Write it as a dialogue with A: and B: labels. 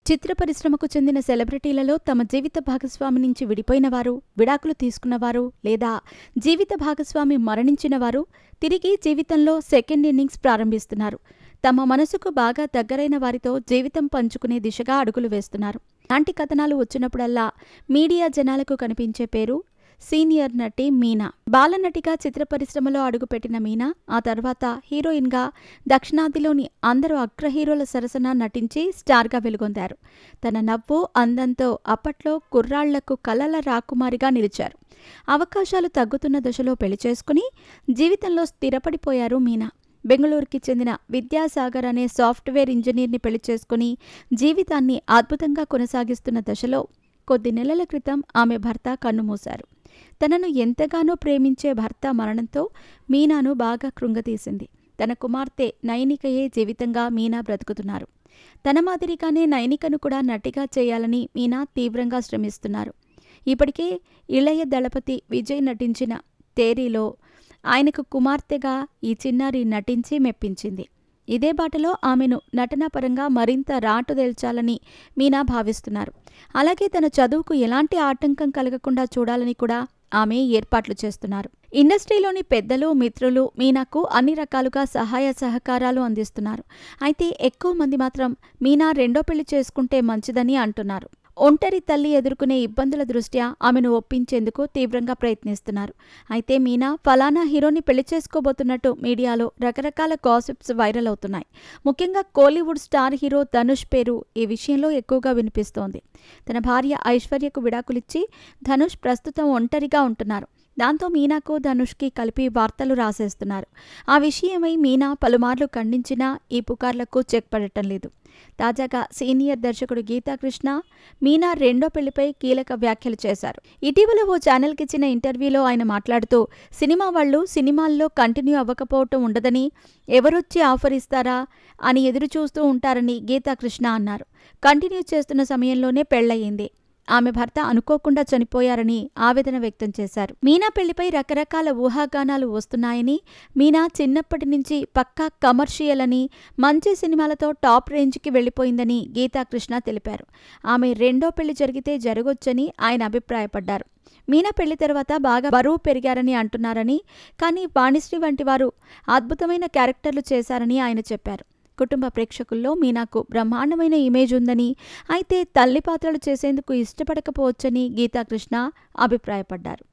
A: చిత్ర పరిశ్రమకు చెందిన సెలబ్రిటీలలో తమ జీవిత భాగస్వామి నుంచి విడిపోయిన వారు, విడాకులు తీసుకున్నవారు లేదా జీవిత భాగస్వామి మరణించిన వారు తిరిగి జీవితంలో సెకండ్ ఇన్నింగ్స్ ప్రారంభిస్తున్నారు. తమ మనసుకు బాగా దగ్గరైన వారితో జీవితం పంచుకునే దిశగా అడుగులు వేస్తున్నారు. అలాంటి కథనాలు వచ్చినప్పుడల్లా మీడియా జనాలకు కనిపించే పేరు సీనియర్ నటి మీనా. బాలనటిగా చిత్ర పరిశ్రమలో అడుగుపెట్టిన మీనా ఆ తర్వాత హీరోయిన్గా దక్షిణాదిలోని అందరూ అగ్ర హీరోల సరసన నటించి స్టార్గా వెలుగొందారు. తన నవ్వు, అందంతో అప్పట్లో కుర్రాళ్లకు కలల రాకుమారిగా నిలిచారు. అవకాశాలు తగ్గుతున్న దశలో పెళ్లి చేసుకుని జీవితంలో స్థిరపడిపోయారు మీనా. బెంగళూరుకి చెందిన విద్యాసాగర్ అనే సాఫ్ట్వేర్ ఇంజనీర్ని పెళ్లి చేసుకుని జీవితాన్ని అద్భుతంగా కొనసాగిస్తున్న దశలో కొద్ది నెలల క్రితం ఆమె భర్త కన్నుమూశారు. తనను ఎంతగానో ప్రేమించే భర్త మరణంతో మీనాను బాగా కృంగతీసింది. తన కుమార్తె నైనికయే జీవితంగా మీనా బ్రతుకుతున్నారు. తన మాదిరిగానే నైనికను కూడా నటిగా చేయాలని మీనా తీవ్రంగా శ్రమిస్తున్నారు. ఇప్పటికే ఇళయ దళపతి విజయ్ నటించిన తేరీలో ఆయనకు కుమార్తెగా ఈ చిన్నారి నటించి మెప్పించింది. ఇదే బాటలో ఆమెను నటనాపరంగా మరింత రాటుదేల్చాలని మీనా భావిస్తున్నారు. అలాగే తన చదువుకు ఎలాంటి ఆటంకం కలగకుండా చూడాలని కూడా ఆమె ఏర్పాట్లు చేస్తున్నారు. ఇండస్ట్రీలోని పెద్దలు, మిత్రులు మీనాకు అన్ని రకాలుగా సహాయ సహకారాలు అందిస్తున్నారు. అయితే ఎక్కువ మంది మాత్రం మీనా రెండో పెళ్లి చేసుకుంటే మంచిదని అంటున్నారు. ఒంటరి తల్లి ఎదుర్కొనే ఇబ్బందుల దృష్ట్యా ఆమెను ఒప్పించేందుకు తీవ్రంగా ప్రయత్నిస్తున్నారు. అయితే మీనా ఫలానా హీరోని పెళ్లి చేసుకోబోతున్నట్టు మీడియాలో రకరకాల గాసిప్స్ వైరల్ అవుతున్నాయి. ముఖ్యంగా కోలీవుడ్ స్టార్ హీరో ధనుష్ పేరు ఈ విషయంలో ఎక్కువగా వినిపిస్తోంది. తన భార్య ఐశ్వర్యకు విడాకులిచ్చి ధనుష్ ప్రస్తుతం ఒంటరిగా ఉంటున్నారు. దాంతో మీనాకు, ధనుష్కి కలిపి వార్తలు రాసేస్తున్నారు. ఆ విషయమై మీనా పలుమార్లు ఖండించినా ఈ పుకార్లకు చెక్ పడటం లేదు. తాజాగా సీనియర్ దర్శకుడు గీతాకృష్ణ మీనా రెండో పెళ్లిపై కీలక వ్యాఖ్యలు చేశారు. ఇటీవల ఓ ఛానల్కి ఇచ్చిన ఇంటర్వ్యూలో ఆయన మాట్లాడుతూ సినిమా వాళ్ళు సినిమాల్లో కంటిన్యూ అవ్వకపోవటం ఉండదని, ఎవరొచ్చి ఆఫర్ ఇస్తారా అని ఎదురు చూస్తూ ఉంటారని గీతాకృష్ణ అన్నారు. కంటిన్యూ చేస్తున్న సమయంలోనే పెళ్లయ్యింది. ఆమె భర్త అనుకోకుండా చనిపోయారని ఆవేదన వ్యక్తం చేశారు. మీనా పెళ్లిపై రకరకాల ఊహాగానాలు వస్తున్నాయని, మీనా చిన్నప్పటి నుంచి పక్కా కమర్షియల్ అని, మంచి సినిమాలతో టాప్ రేంజ్కి వెళ్లిపోయిందని గీతాకృష్ణ తెలిపారు. ఆమె రెండో పెళ్లి జరిగితే జరగొచ్చని ఆయన అభిప్రాయపడ్డారు. మీనా పెళ్లి తర్వాత బాగా బరువు పెరిగారని అంటున్నారని, కానీ వాణిశ్రీ వంటి వారు అద్భుతమైన క్యారెక్టర్లు చేశారని ఆయన చెప్పారు. కుటుంబ ప్రేక్షకుల్లో మీనాకు బ్రహ్మాండమైన ఇమేజ్ ఉందని, అయితే తల్లి పాత్రలు చేసేందుకు ఇష్టపడకపోవచ్చని గీతాకృష్ణ అభిప్రాయపడ్డారు.